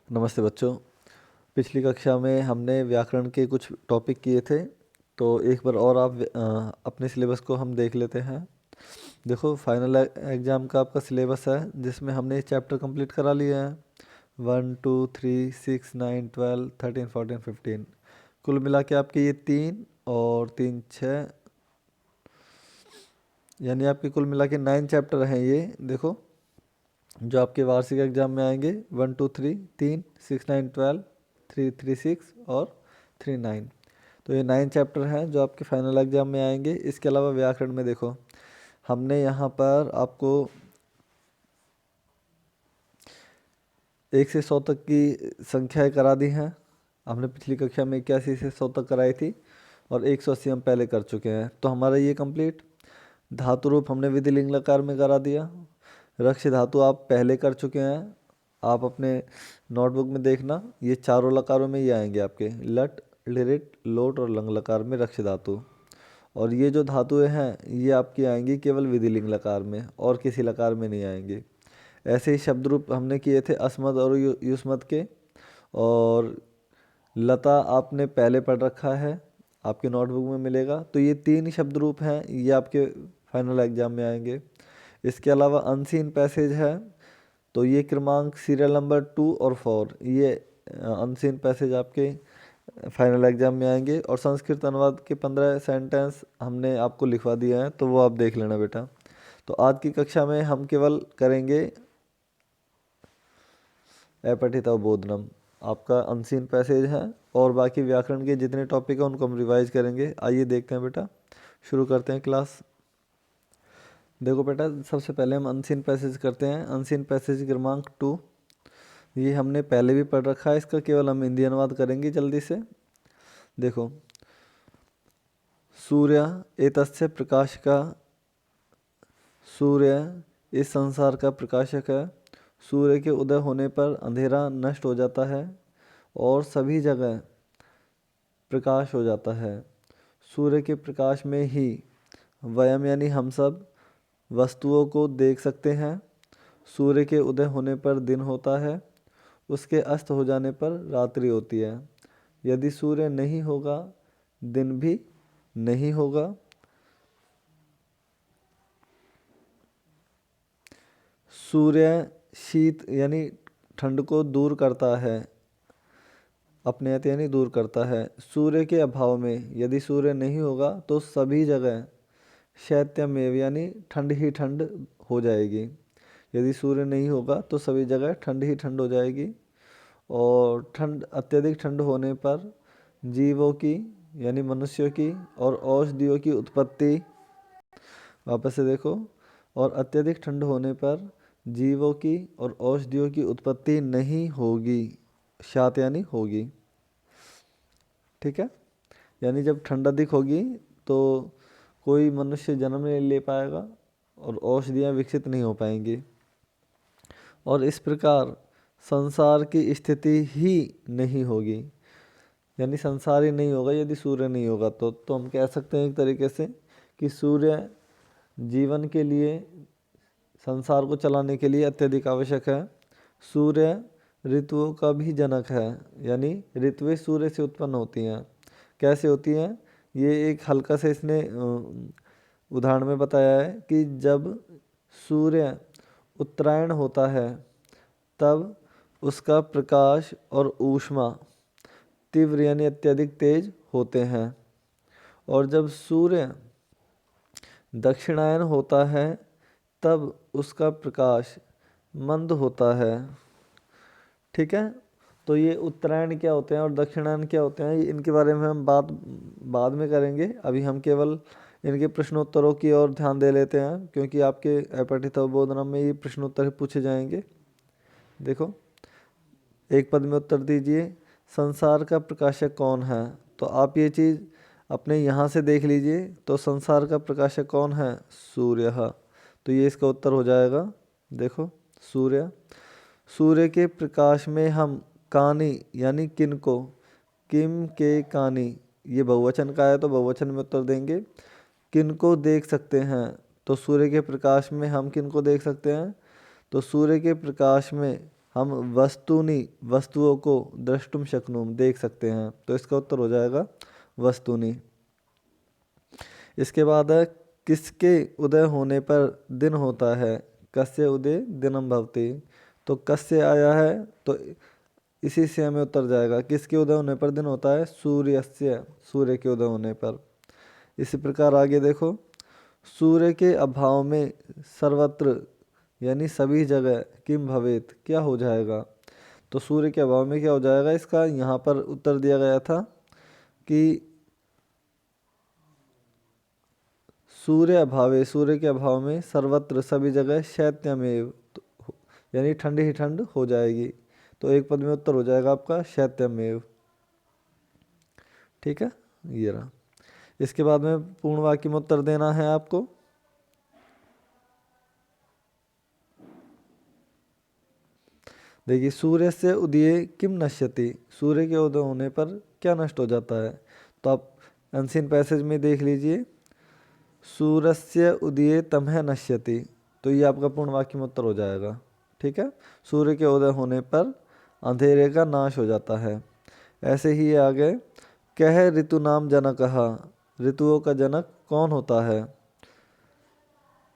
नमस्ते बच्चों। पिछली कक्षा में हमने व्याकरण के कुछ टॉपिक किए थे, तो एक बार और आप अपने सिलेबस को हम देख लेते हैं। देखो, फाइनल एग्ज़ाम का आपका सिलेबस है जिसमें हमने चैप्टर कंप्लीट करा लिए हैं 1 2 3 6 9 12 13 14 15। कुल मिला के आपके ये 3 और 3 6, यानी आपके कुल मिला के 9 चैप्टर हैं ये। देखो, जो आपके वार्षिक एग्जाम में आएंगे 1 2 3 3 6 9 12 3 3 6 और 3 9। तो ये 9 चैप्टर हैं जो आपके फाइनल एग्जाम में आएंगे। इसके अलावा व्याकरण में देखो, हमने यहाँ पर आपको 1 से 100 तक की संख्याएं करा दी हैं। हमने पिछली कक्षा में 81 से 100 तक कराई थी और 180 हम पहले कर चुके हैं, तो हमारा ये कंप्लीट। धातु रूप हमने विधि लिंग लकार में करा दिया। रक्ष धातु आप पहले कर चुके हैं, आप अपने नोटबुक में देखना, ये चारों लकारों में ये आएंगे आपके लट लिरिट लोट और लंग लकार में रक्ष धातु। और ये जो धातुएं हैं ये आपकी आएंगी केवल विधि लिंग लकार में और किसी लकार में नहीं आएंगे। ऐसे ही शब्द रूप हमने किए थे अस्मद और युष्मद के, और लता आपने पहले पढ़ रखा है, आपके नोटबुक में मिलेगा। तो ये 3 शब्द रूप हैं, ये आपके फाइनल एग्जाम में आएंगे। इसके अलावा अनसीन पैसेज है, तो ये क्रमांक सीरियल नंबर 2 और 4, ये अनसीन पैसेज आपके फाइनल एग्जाम में आएंगे। और संस्कृत अनुवाद के 15 सेंटेंस हमने आपको लिखवा दिए हैं, तो वो आप देख लेना बेटा। तो आज की कक्षा में हम केवल करेंगे अपठिता बोधनम, आपका अनसीन पैसेज है, और बाकी व्याकरण के जितने टॉपिक हैं उनको हम रिवाइज करेंगे। आइए देखते हैं बेटा, शुरू करते हैं क्लास। देखो बेटा, सबसे पहले हम अनसीन पैसेज करते हैं। अनसीन पैसेज क्रमांक 2, ये हमने पहले भी पढ़ रखा है, इसका केवल हम हिंदी अनुवाद करेंगे जल्दी से। देखो, सूर्य एतस्य प्रकाश का, सूर्य इस संसार का प्रकाशक है। सूर्य के उदय होने पर अंधेरा नष्ट हो जाता है और सभी जगह प्रकाश हो जाता है। सूर्य के प्रकाश में ही वयम यानी हम सब वस्तुओं को देख सकते हैं। सूर्य के उदय होने पर दिन होता है, उसके अस्त हो जाने पर रात्रि होती है। यदि सूर्य नहीं होगा दिन भी नहीं होगा। सूर्य शीत यानी ठंड को दूर करता है, अपने अति यानी दूर करता है। सूर्य के अभाव में यदि सूर्य नहीं होगा तो सभी जगह शैत्यमेव यानी ठंड ही ठंड हो जाएगी। यदि सूर्य नहीं होगा तो सभी जगह ठंड ही ठंड हो जाएगी। और ठंड, अत्यधिक ठंड होने पर जीवों की यानी मनुष्यों की और औषधियों की उत्पत्ति, वापस से देखो, और अत्यधिक ठंड होने पर जीवों की और औषधियों की उत्पत्ति नहीं होगी। शात यानी होगी, ठीक है। यानी जब ठंड अधिक होगी तो कोई मनुष्य जन्म नहीं ले पाएगा और औषधियाँ विकसित नहीं हो पाएंगी। और इस प्रकार संसार की स्थिति ही नहीं होगी, यानी संसार ही नहीं होगा यदि सूर्य नहीं होगा। तो हम कह सकते हैं एक तरीके से कि सूर्य जीवन के लिए, संसार को चलाने के लिए अत्यधिक आवश्यक है। सूर्य ऋतुओं का भी जनक है, यानी ऋतुएं सूर्य से उत्पन्न होती हैं। कैसे होती हैं, ये एक हल्का से इसने उदाहरण में बताया है कि जब सूर्य उत्तरायण होता है तब उसका प्रकाश और ऊष्मा तीव्र यानी अत्यधिक तेज होते हैं, और जब सूर्य दक्षिणायन होता है तब उसका प्रकाश मंद होता है, ठीक है। तो ये उत्तरायण क्या होते हैं और दक्षिणायन क्या होते हैं, इनके बारे में हम बात बाद में करेंगे। अभी हम केवल इनके प्रश्नोत्तरों की ओर ध्यान दे लेते हैं, क्योंकि आपके अपठित बोधनम में ये प्रश्नोत्तर पूछे जाएंगे। देखो, एक पद में उत्तर दीजिए, संसार का प्रकाशक कौन है। तो आप ये चीज़ अपने यहाँ से देख लीजिए, तो संसार का प्रकाशक कौन है, सूर्य। तो ये इसका उत्तर हो जाएगा। देखो, सूर्य, सूर्य के प्रकाश में हम कानी यानी किन को, किम के कानी, ये बहुवचन का है तो बहुवचन में उत्तर देंगे। किन को देख सकते हैं, तो सूर्य के प्रकाश में हम किन को देख सकते हैं, तो सूर्य के प्रकाश में हम वस्तूनि वस्तुओं को द्रष्टुम शक्नुम देख सकते हैं। तो इसका उत्तर हो जाएगा वस्तूनि। इसके बाद है किसके उदय होने पर दिन होता है। कस्य उदय दिनम भवति। तो कस्य आया है तो इसी से हमें उत्तर जाएगा। किसके उदय होने पर दिन होता है। सूर्यस्य सूर्य के उदय होने पर। इसी प्रकार आगे देखो सूर्य के अभाव में सर्वत्र यानी सभी जगह किम भवेत क्या हो जाएगा। तो सूर्य के अभाव में क्या हो जाएगा। इसका यहाँ पर उत्तर दिया गया था कि सूर्य के अभाव में सर्वत्र सभी जगह शैत्यमेव यानी ठंडी ही ठंड हो जाएगी। तो एक पद में उत्तर हो जाएगा आपका शैत्यमेव। ठीक है, ये रहा। इसके बाद में पूर्ण वाक्य में उत्तर देना है आपको। देखिए सूर्य से उदय किम नश्यति। सूर्य के उदय होने पर क्या नष्ट हो जाता है। तो आप अनसीन पैसेज में देख लीजिए सूर्यस्य उदये तमह नश्यति। तो ये आपका पूर्ण वाक्य में उत्तर हो जाएगा। ठीक है, सूर्य के उदय होने पर अंधेरे का नाश हो जाता है। ऐसे ही आगे कह ऋतु नाम जनकः। ऋतुओं का जनक कौन होता है।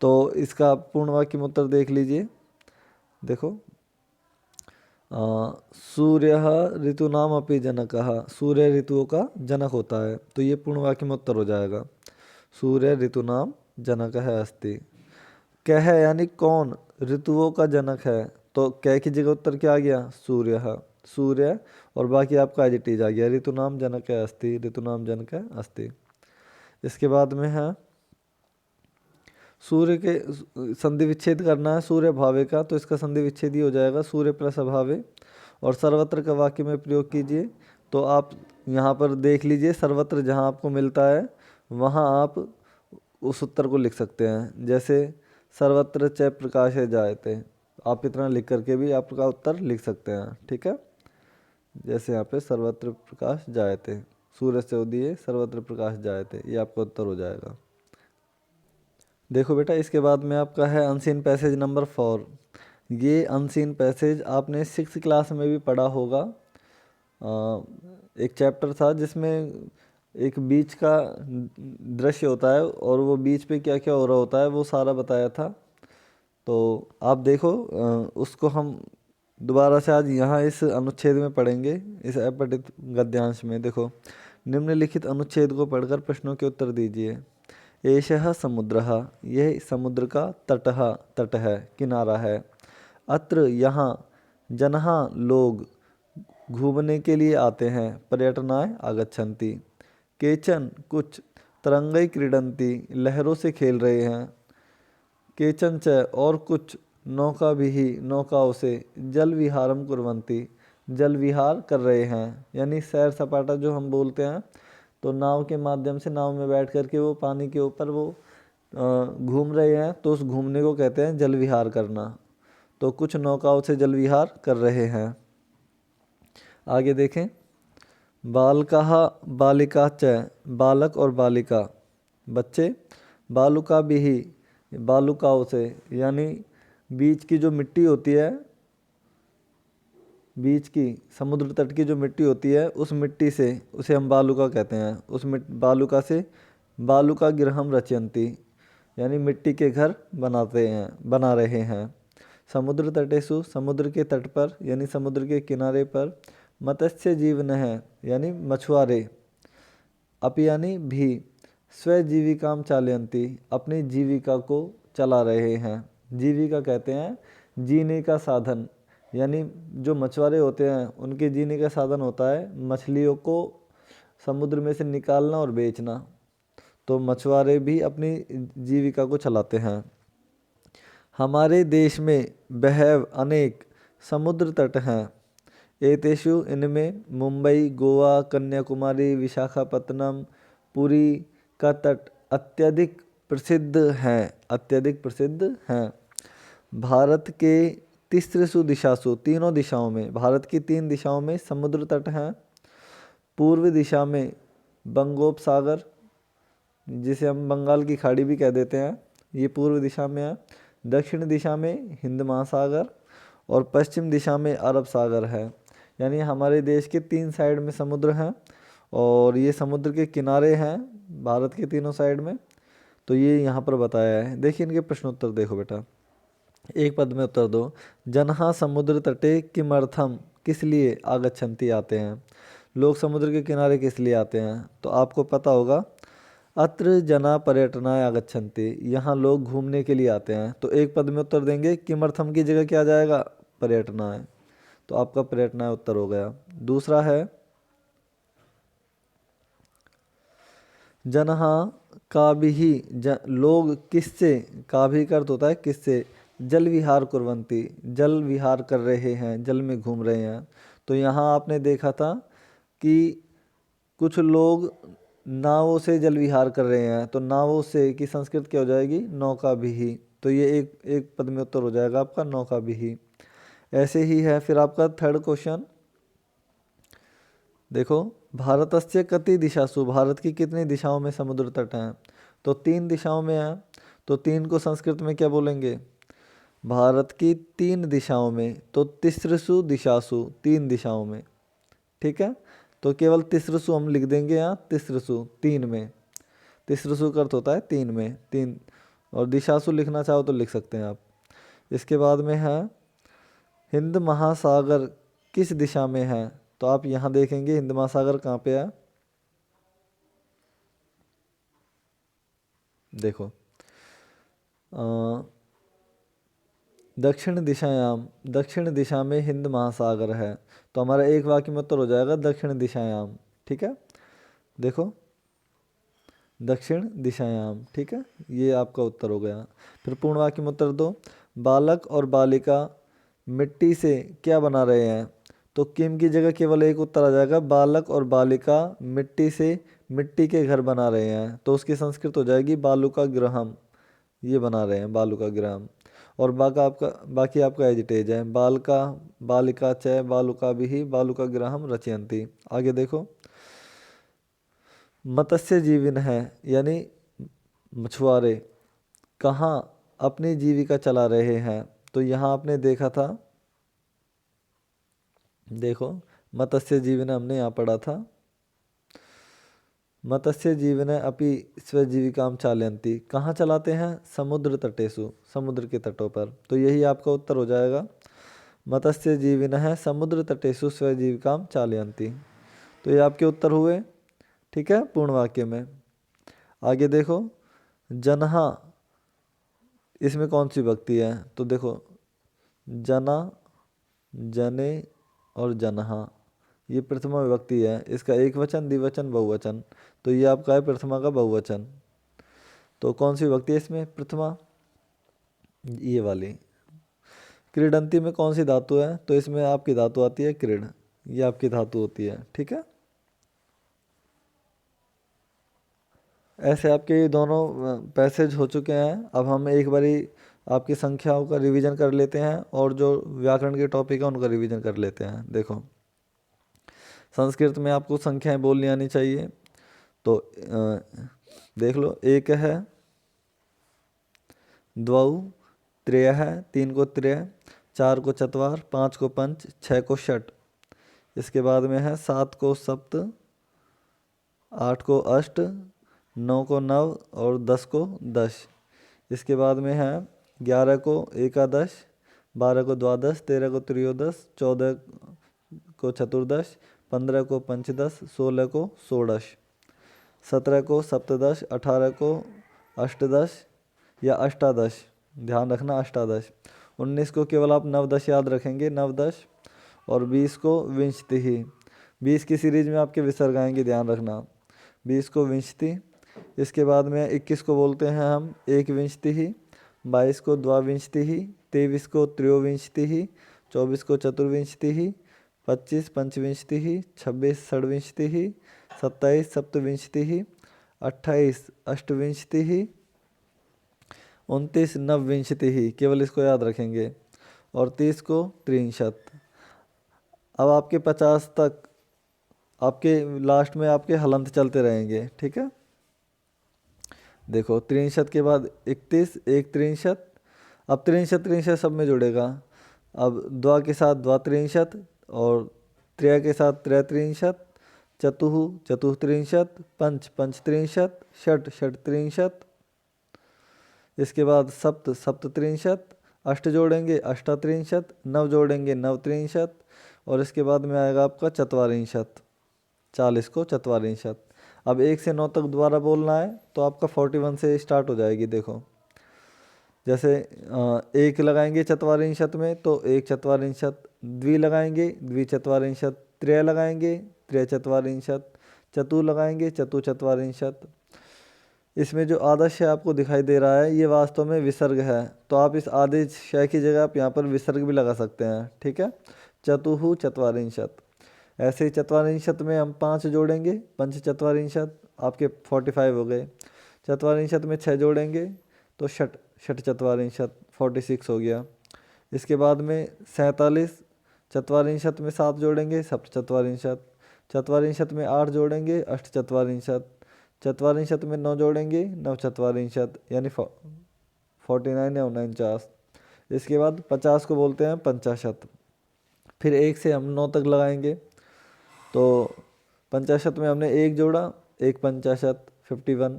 तो इसका पूर्ण वाक्य में उत्तर देख लीजिए। देखो सूर्य ऋतूनाम अपि जनकः। सूर्य ऋतुओं का जनक होता है। तो ये पूर्ण वाक्य में उत्तर हो जाएगा सूर्य ऋतूनाम जनकः अस्ति। कह यानी कौन ऋतुओं का जनक है। तो कह की जगह उत्तर क्या आ गया सूर्य और बाकी आपका एडिटिव आ गया ऋतुनाम जनक अस्ति। ऋतुनाम जनक अस्ति। इसके बाद में है सूर्य के संधि विच्छेद करना है सूर्य भावे का। तो इसका संधि विच्छेद ही हो जाएगा सूर्य प्लस अभावे। और सर्वत्र का वाक्य में प्रयोग कीजिए। तो आप यहाँ पर देख लीजिए सर्वत्र जहाँ आपको मिलता है वहाँ आप उस उत्तर को लिख सकते हैं। जैसे सर्वत्र च प्रकाशे जायते। आप इतना लिख करके भी आपका उत्तर लिख सकते हैं। ठीक है, जैसे यहाँ पे सर्वत्र प्रकाश जायते सूर्य से उदय सर्वत्र प्रकाश जायते ये आपका उत्तर हो जाएगा। देखो बेटा इसके बाद में आपका है अनसीन पैसेज नंबर 4। ये अनसीन पैसेज आपने 6th क्लास में भी पढ़ा होगा। एक चैप्टर था जिसमें एक बीच का दृश्य होता है और वो बीच पे क्या क्या हो रहा होता है वो सारा बताया था। तो आप देखो उसको हम दोबारा से आज यहाँ इस अनुच्छेद में पढ़ेंगे। इस अपठित गद्यांश में देखो निम्नलिखित अनुच्छेद को पढ़कर प्रश्नों के उत्तर दीजिए। एषः समुद्रः। यह समुद्र का तट है किनारा है। अत्र यहाँ जनः लोग घूमने के लिए आते हैं पर्यटनाय आगच्छन्ति। केचन कुछ तरंगै क्रीडन्ति लहरों से खेल रहे हैं। केचन च और कुछ नौकाओं से जल विहारम कुर्वन्ति जल विहार कर रहे हैं यानी सैर सपाटा जो हम बोलते हैं। तो नाव के माध्यम से नाव में बैठ करके वो पानी के ऊपर वो घूम रहे हैं तो उस घूमने को कहते हैं जल विहार करना। तो कुछ नौकाओं से जल विहार कर रहे हैं। आगे देखें बालकः बालिका च। बालक और बालिका बच्चे बालुका भी बालुकाओं से यानी बीच की जो मिट्टी होती है बीच की समुद्र तट की जो मिट्टी होती है उस मिट्टी से उसे हम बालुका कहते हैं। उस बालुका से बालुका गृहम रचयन्ति यानी मिट्टी के घर बना रहे हैं। समुद्र तटेषु समुद्र के तट पर यानी समुद्र के किनारे पर मत्स्य जीवन है यानी मछुआरे। अपि यानी भी स्वजीविकाम चालयन्ति अपनी जीविका को चला रहे हैं। जीविका कहते हैं जीने का साधन यानी जो मछुआरे होते हैं उनके जीने का साधन होता है मछलियों को समुद्र में से निकालना और बेचना। तो मछुआरे भी अपनी जीविका को चलाते हैं। हमारे देश में बहव अनेक समुद्र तट हैं। एतेषु इनमें मुंबई गोवा कन्याकुमारी विशाखापत्तनम पुरी का तट अत्यधिक प्रसिद्ध हैं। भारत के तिस्रसु दिशासु तीनों दिशाओं में भारत की 3 दिशाओं में समुद्र तट हैं। पूर्व दिशा में बंगोपसागर जिसे हम बंगाल की खाड़ी भी कह देते हैं ये पूर्व दिशा में है। दक्षिण दिशा में हिंद महासागर और पश्चिम दिशा में अरब सागर है। यानी हमारे देश के 3 साइड में समुद्र हैं और ये समुद्र के किनारे हैं भारत के तीनों साइड में। तो ये यहाँ पर बताया है। देखिए इनके प्रश्न उत्तर देखो बेटा, एक पद में उत्तर दो। जनहा समुद्र तटे किमर्थम, किस लिए आगच्छन्ति आते हैं। लोग समुद्र के किनारे किस लिए आते हैं, तो आपको पता होगा अत्र जना पर्यटनाय आगच्छन्ति, यहाँ लोग घूमने के लिए आते हैं। तो एक पद में उत्तर देंगे, किमर्थम की जगह क्या जाएगा, पर्यटनाय। तो आपका पर्यटनाय उत्तर हो गया। दूसरा है जनहा काभिः, लोग किससे, काभिः का अर्थ होता है किससे, जल विहार कुर्वन्ति, जल विहार कर रहे हैं, जल में घूम रहे हैं। तो यहाँ आपने देखा था कि कुछ लोग नावों से जल विहार कर रहे हैं, तो नावों से की संस्कृत क्या हो जाएगी, नौका भी। तो ये एक पद में उत्तर हो जाएगा आपका नौका भी। ऐसे ही है फिर आपका थर्ड क्वेश्चन, देखो भारतस्य कति दिशासु, भारत की कितनी दिशाओं में समुद्र तट हैं, तो 3 दिशाओं में है। तो 3 को संस्कृत में क्या बोलेंगे, भारत की 3 दिशाओं में, तो तिस्रसु दिशासु, 3 दिशाओं में। ठीक है, तो केवल तिस्रसु हम लिख देंगे यहाँ, तिस्रसु 3 में, तिस्रसु का अर्थ होता है 3 में, 3, और दिशासु लिखना चाहो तो लिख सकते हैं आप। इसके बाद में है हिंद महासागर किस दिशा में है, तो आप यहाँ देखेंगे हिंद महासागर कहाँ पे है, देखो दक्षिण दिशायाम, दक्षिण दिशा में हिंद महासागर है। तो हमारा एक वाक्य में उत्तर हो जाएगा दक्षिण दिशायाम। ठीक है, देखो दक्षिण दिशायाम। ठीक है, ये आपका उत्तर हो गया। फिर पूर्ण वाक्य में उत्तर दो। बालक और बालिका मिट्टी से क्या बना रहे हैं, तो किम की जगह केवल एक उत्तर आ जाएगा, बालक और बालिका मिट्टी से मिट्टी के घर बना रहे हैं। तो उसकी संस्कृत हो जाएगी बालुका गृहम, ये बना रहे हैं बालुका गृहम। और बाकी आपका एजिटेज है, बालका बालिका च बालुका भी बालुका गृहम रचयन्ति। आगे देखो मत्स्य जीवन है, यानी मछुआरे कहाँ अपनी जीविका चला रहे हैं, तो यहाँ आपने देखा था, देखो मत्स्य जीवन हमने यहाँ पढ़ा था, मत्स्य जीवन अपि स्वजीविकाम चालयन्ति, कहाँ चलाते हैं, समुद्र तटेसु, समुद्र के तटों पर। तो यही आपका उत्तर हो जाएगा, मत्स्य जीवन है समुद्र तटेसु स्वजीविकाम चालयन्ति। तो ये आपके उत्तर हुए। ठीक है, पूर्ण वाक्य में। आगे देखो जनहा, इसमें कौन सी विभक्ति है, तो देखो जना, जने और जनहा, ये प्रथमा विभक्ति है। इसका एक वचन, द्विवचन, बहुवचन। तो ये आपका है प्रथमा का बहुवचन। तो कौन सी विभक्ति है इसमें, प्रथमा, ये वाली। क्रीडंती में कौन सी धातु है, तो इसमें आपकी धातु आती है क्रीड, ये आपकी धातु होती है। ठीक है, ऐसे आपके दोनों पैसेज हो चुके हैं। अब हम एक बारी आपकी संख्याओं का रिवीजन कर लेते हैं और जो व्याकरण के टॉपिक है उनका रिवीजन कर लेते हैं। देखो संस्कृत में आपको संख्याएं बोलनी आनी चाहिए। तो देख लो, एक है, द्वौ, त्रेय है, 3 को त्रेय, 4 को चतवार, 5 को पंच, 6 को षट। इसके बाद में है 7 को सप्त, 8 को अष्ट, 9 को नव और 10 को दश। इसके बाद में है 11 को एकादश, 12 को द्वादश, 13 को त्रयोदश, 14 को चतुर्दश, 15 को पंचदश, 16 को षोडश, 17 को सप्तदश, 18 को अष्टदश या अष्टादश, ध्यान रखना अष्टादश, 19 को केवल आप नवदश याद रखेंगे, नवदश, और 20 को विंशति। 20 की सीरीज में आपके विसर्ग आएंगे, ध्यान रखना, 20 को विंशति। इसके बाद में 21 को बोलते हैं हम एक विंशति ही, 22 को द्वाविंशति ही, 23 को त्रयोविंशति ही, 24 को चतुर्विंशति ही, 25 पंचविंशति ही, 26 षड्विंशति ही, 27 सप्तविंशति ही, 28 अष्टविंशति ही, 29 नवविंशति ही, केवल इसको याद रखेंगे, और 30 को त्रिंशत। अब आपके 50 तक आपके लास्ट में आपके हलंत चलते रहेंगे। ठीक है, देखो 63 के बाद 31, एक 63, अब 63 सब में जुड़ेगा, अब द्वा के साथ द्वात्रिंशत् और त्र्य के साथ त्रैत्रिंशत्, चतुः चतुस्त्रिंशत्, पंच पंचत्रिंशत्, षट् षट्त्रिंशत्, इसके बाद सप्त सप्तत्रिंशत्, अष्ट जोड़ेंगे अष्टात्रिंशत्, नव जोड़ेंगे नवत्रिंशत् और इसके बाद में आएगा आपका चत्वारिंशत्, 40 को चत्वारिंशत्। अब 1 से 9 तक दोबारा बोलना है तो आपका 41 से स्टार्ट हो जाएगी। देखो जैसे एक लगाएंगे चत्वारिंशत् में तो एक चत्वारिंशत्, द्वि लगाएंगे द्वि चत्वारिंशत्, त्रय लगाएंगे त्रय चत्वारिंशत्, चतु लगाएंगे चतु चत्वारिंशत्। इसमें जो आधा शय आपको दिखाई दे रहा है ये वास्तव में विसर्ग है, तो आप इस आधे शय की जगह आप यहाँ पर विसर्ग भी लगा सकते हैं। ठीक है, चतुः चत्वारिंशत्। ऐसे ही चत्वारिंशत् में हम 5 जोड़ेंगे, पंच चत्वारिंशत्, आपके 45 हो गए। चत्वारिंशत् में 6 जोड़ेंगे तो षट षट चत्वारिंशत्, 46 हो गया। इसके बाद में 47, चत्वारिंशत् में 7 जोड़ेंगे सप्त चत्वारिंशत्, चत्वारिंशत् में 8 जोड़ेंगे अष्ट चत्वारिंशत्, चत्वारिंशत् में 9 जोड़ेंगे नव चत्वारिंशत्, यानी 49 या 49। इसके बाद 50 को बोलते हैं पंचाशत्। फिर 1 से हम 9 तक लगाएंगे तो पंचाशत् में हमने 1 जोड़ा, एक पंचाशत् 51,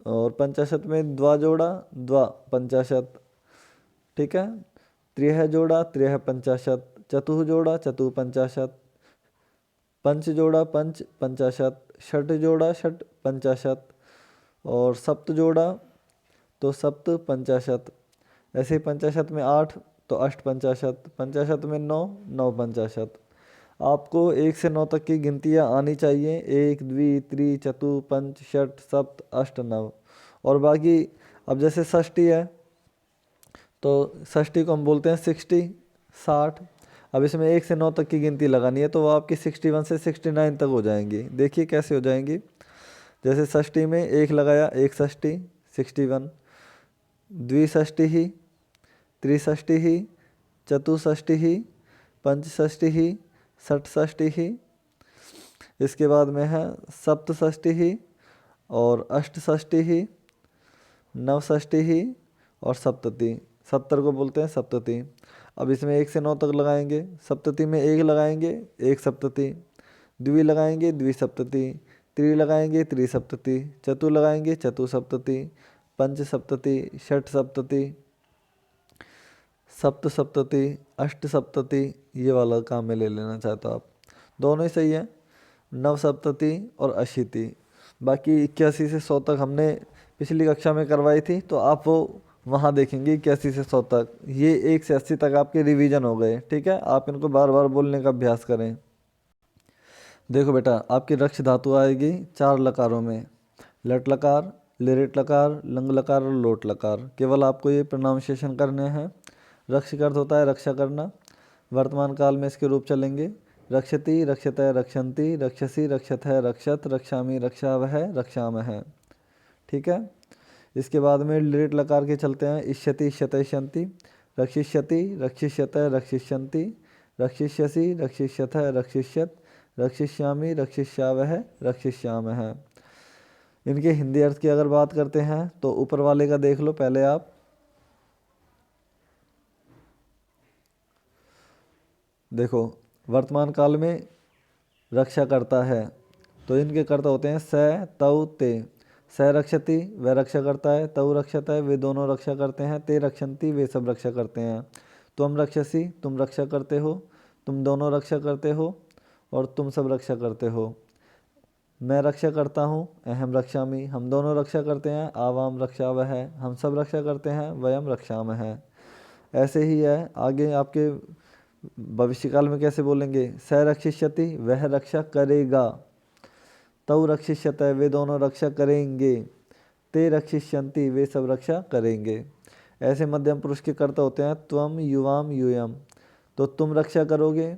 और पंचाशत् में द्वा जोड़ा द्वा पंचाशत्। ठीक है, त्रिह जोड़ा त्रिह पंचाशत्, चतुः जोड़ा चतुः पंचाशत्, पंच जोड़ा पंच पंचाशत्, षट जोड़ा षट पंचाशत् और सप्त जोड़ा तो सप्त पंचाशत्। ऐसे ही पंचाशत् में 8 तो अष्ट पंचाशत्, पंचाशत् में 9 नौ पंचाशत्। आपको 1 से 9 तक की गिनतियाँ आनी चाहिए, 1 द्वि त्रि चतु पंच षट सप्त अष्ट नव। और बाकी अब जैसे षष्ठी है तो षष्ठी को हम बोलते हैं 60। अब इसमें 1 से 9 तक की गिनती लगानी है तो वो आपकी 61 से 69 तक हो जाएंगी। देखिए कैसे हो जाएंगी। जैसे षष्ठी में 1 लगाया एक षष्ठी 61, द्विषष्ठी ही, त्रिषष्ठी ही, चतुष्षष्ठी ही, पंचषष्ठी ही, षट्षष्ठी ही, इसके बाद में है सप्तषष्ठी ही और अष्टषष्ठी ही, नवषष्ठी ही और सप्तति। 70 को बोलते हैं सप्तति। अब इसमें 1 से 9 तक लगाएंगे। सप्तति में 1 लगाएंगे एक सप्तति, द्वि लगाएंगे द्विसप्तति, त्रि लगाएंगे त्रिसप्तति, चतु लगाएंगे चतुसप्तति, पंच सप्तति, षट सप्तति, सप्त सप्तति, अष्ट सप्तति। ये वाला काम में ले लेना चाहता हूँ आप, दोनों ही सही है, नव सप्तति और अशीति। बाकी 81 से 100 तक हमने पिछली कक्षा में करवाई थी तो आप वो वहाँ देखेंगे 81 से 100 तक। ये 1 से 80 तक आपके रिवीजन हो गए। ठीक है, आप इनको बार बार बोलने का अभ्यास करें। देखो बेटा, आपकी रक्ष धातु आएगी 4 लकारों में, लट लकार, लिरिट लकार, लंग लकार और लोट लकार। केवल आपको ये प्रोनाउंसिएशन करने हैं। रक्ष का अर्थ होता है रक्षा करना। वर्तमान काल में इसके रूप चलेंगे रक्षति, रक्षतः, रक्षन्ति, रक्षसि, रक्षतः, रक्षत, रक्षामि, रक्षावह, रक्षामः। ठीक है, इसके बाद में लिरिट लकार के चलते हैं इष्यति, इष्यतयिष्यन्ति, रक्षिष्यति, रक्षिष्यतः, रक्षिष्यन्ति, रक्षिष्यसि, रक्षिष्यतः, रक्षिष्यत, रक्षिष्यामि, रक्षिष्यावह, रक्षिष्यामः। इनके हिंदी अर्थ की अगर बात करते हैं तो ऊपर वाले का देख लो पहले आप। देखो, वर्तमान काल में रक्षा करता है तो इनके कर्ता होते हैं स तौ ते। स रक्षति वह रक्षा करता है, तौ रक्षता है वे दोनों रक्षा करते हैं, ते रक्षन्ति वे सब रक्षा करते हैं, त्वम रक्षसि तुम रक्षा करते हो, तुम दोनों रक्षा करते हो और तुम सब रक्षा करते हो। मैं रक्षा करता हूँ, अहम रक्षामि हम दोनों रक्षा करते हैं, आवाम रक्षावह हम सब रक्षा करते हैं, वयम रक्षामः। ऐसे ही है आगे आपके भविष्यकाल में कैसे बोलेंगे, स रक्षिष्यति वह रक्षा करेगा, तौ रक्षिष्यतः वे दोनों रक्षा करेंगे, ते रक्षिष्यन्ति वे सब रक्षा करेंगे। ऐसे मध्यम पुरुष के कर्ता होते हैं त्वम युवाम यूयम, तो तुम रक्षा करोगे,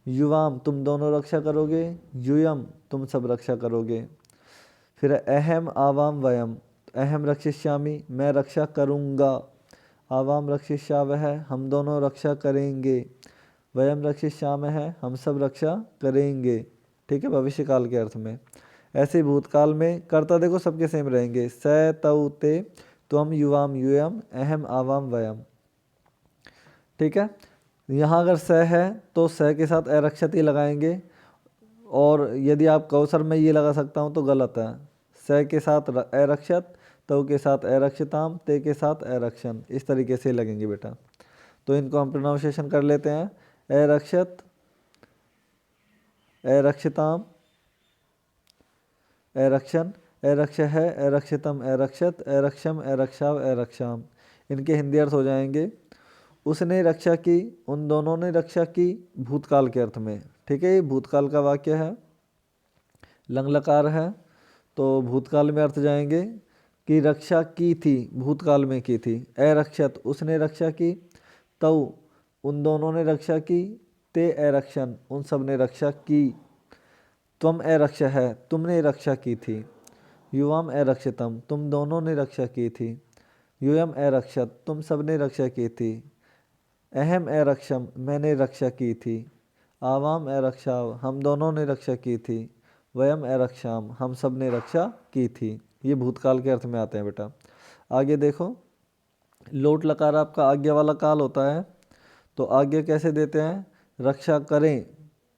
युवाम तुम दोनों रक्षा करोगे, यूयम तुम सब रक्षा करोगे। फिर अहम आवाम वयम, अहम रक्षिष्यामि मैं रक्षा करूँगा, आवाम रक्षिष्यावह हम दोनों रक्षा करेंगे, वयम रक्षिष्यामः हम सब रक्षा करेंगे। ठीक है, भविष्य काल के अर्थ में। ऐसे भूतकाल में कर्ता देखो सबके सेम रहेंगे, स तौ ते त्वम युवाम यूयम अहम आवाम वयम। ठीक है। यहाँ अगर स है तो स के साथ अरक्षत ही लगाएंगे, और यदि आप कौसर में ये लगा सकता हूँ तो गलत है। स के साथ अरक्षत, तव के साथ अरक्षिताम, ते के साथ अरक्षण, इस तरीके से लगेंगे बेटा। तो इनको हम प्रोनाउंसिएशन कर लेते हैं। अरक्षत, अरक्षिताम, अरक्षण, अरक्ष है, अरक्षितम, अरक्षत, अरक्षम, अरक्षाव, अरक्षाम। इनके हिंदी अर्थ हो जाएंगे उसने रक्षा की, उन दोनों ने रक्षा की, भूतकाल के अर्थ में। ठीक है, ये भूतकाल का वाक्य है, लंग लकार है, तो भूतकाल में अर्थ जाएंगे कि रक्षा की थी, भूतकाल में की थी। अरक्षत, उसने रक्षा की, तव, उन दोनों ने रक्षा की, ते अरक्षण, उन सब ने रक्षा की, त्वम अरक्ष है, तुमने रक्षा की थी, युवाम अरक्षितम, तुम दोनों ने रक्षा की थी, यूयम अरक्षत, तुम सब ने रक्षा की थी, अहम अरक्षम, मैंने रक्षा की थी, आवाम अरक्षाव, हम दोनों ने रक्षा की थी, वयम अरक्षाम, हम सब ने रक्षा की थी। ये भूतकाल के अर्थ में आते हैं बेटा। आगे देखो, लोट लकार आपका आज्ञा वाला काल होता है, तो आज्ञा कैसे देते हैं? रक्षा करें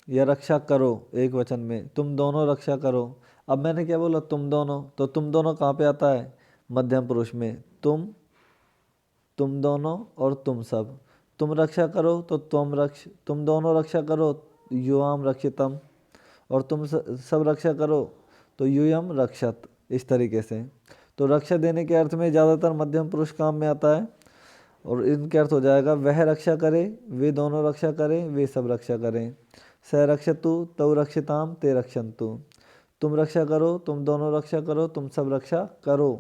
या रक्षा करो, एक वचन में, तुम दोनों रक्षा करो। अब मैंने क्या बोला? तुम दोनों, तो तुम दोनों कहाँ पे आता है? मध्यम पुरुष में, तुम दोनों और तुम सब। तुम रक्षा करो तो तुम दोनों रक्षा करो, युवाम रक्षितम, और तुम सब रक्षा करो तो यूयम रक्षत, इस तरीके से। तो रक्षा देने के अर्थ में ज़्यादातर मध्यम पुरुष काम में आता है, और इनके अर्थ हो जाएगा वह रक्षा करे, वे दोनों रक्षा करें, वे सब रक्षा करें। स रक्षतु, तव रक्षिताम, ते रक्षन्तु। तुम रक्षा करो, तुम दोनों रक्षा करो, तुम सब रक्षा करो,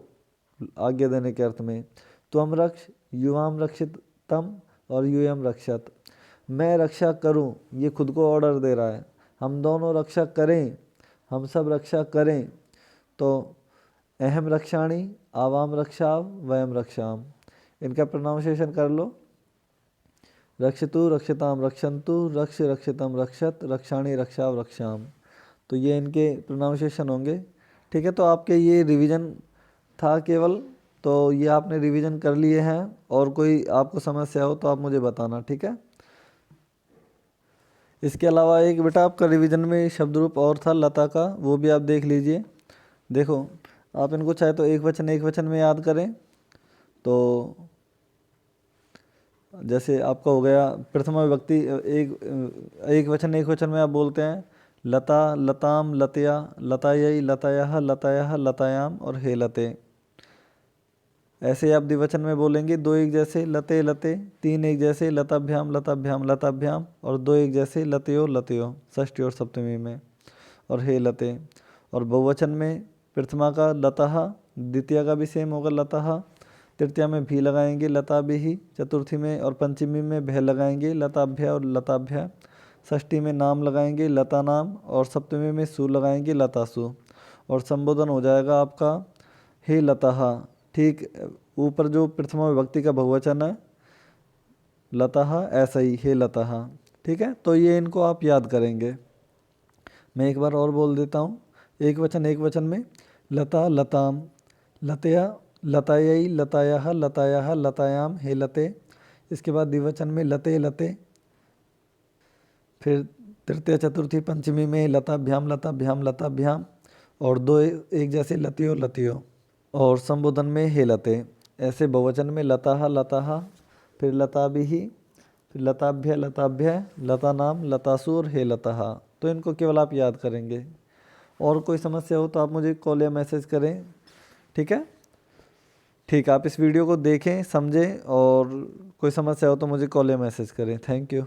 आज्ञा देने के अर्थ में। त्वम रक्ष, युवाम रक्षितम, और यूयम रक्षत। मैं रक्षा करूं, ये खुद को ऑर्डर दे रहा है। हम दोनों रक्षा करें, हम सब रक्षा करें, तो अहम रक्षाणी, आवाम रक्षाव, वयम रक्षाम। इनका प्रोनाउंसिएशन कर लो। रक्षतु, रक्षताम, रक्षन्तु, रक्ष, रक्षितम, रक्षत, रक्षाणी, रक्षाव, रक्षाम। तो ये इनके प्रोनाउंसिएशन होंगे। ठीक है, तो आपके ये रिवीजन था केवल, तो ये आपने रिवीजन कर लिए हैं, और कोई आपको समस्या हो तो आप मुझे बताना। ठीक है, इसके अलावा एक बेटा आपका रिवीजन में शब्द रूप और था लता का, वो भी आप देख लीजिए। देखो, आप इनको चाहे तो एक वचन में याद करें, तो जैसे आपका हो गया प्रथमा विभक्ति, एक वचन में आप बोलते हैं लता, लताम, लतया, लतायै, लतायः, लतायः, लतायाम, और हे लते। ऐसे आप द्विवचन में बोलेंगे, दो एक जैसे लते लते, तीन एक जैसे लताभ्याम लताभ्याम लताभ्याम, और दो एक जैसे लतयो लतयो, षष्ठी और सप्तमी में, और हे लते। और बहुवचन में प्रथमा का लतः, द्वितीय का भी सेम होगा लतः, तृतीया में भी लगाएंगे लता भी, चतुर्थी में और पंचमी में भय लगाएंगे लताभ्या और लताभ्या, षष्ठी में नाम लगाएंगे लता नाम, और सप्तमी में सु लगाएंगे लतासु, और संबोधन हो जाएगा आपका हे लता। ठीक ऊपर जो प्रथमा विभक्ति का बहुवचन है लता, ऐसा ही हे लता। ठीक है, तो ये इनको आप याद करेंगे। मैं एक बार और बोल देता हूँ, एक वचन में लता, लताम, लतया, लतायै, लतायः, लतायः, लतायाम, हे लते। इसके बाद द्विवचन में लते लते, फिर तृतीय चतुर्थी पंचमी में लताभ्याम लताभ्याम लताभ्याम, और दो एक जैसे लतियो लतियो, और संबोधन में हे लते। ऐसे बहुवचन में लताः लताः, फिर लताभिः, फिर लताभ्य लताभ्य, लता नाम, लतासु, और हे लताः। तो इनको केवल आप याद करेंगे, और कोई समस्या हो तो आप मुझे कॉल या मैसेज करें। ठीक है, ठीक, आप इस वीडियो को देखें, समझें, और कोई समस्या हो तो मुझे कॉल या मैसेज करें। Thank you.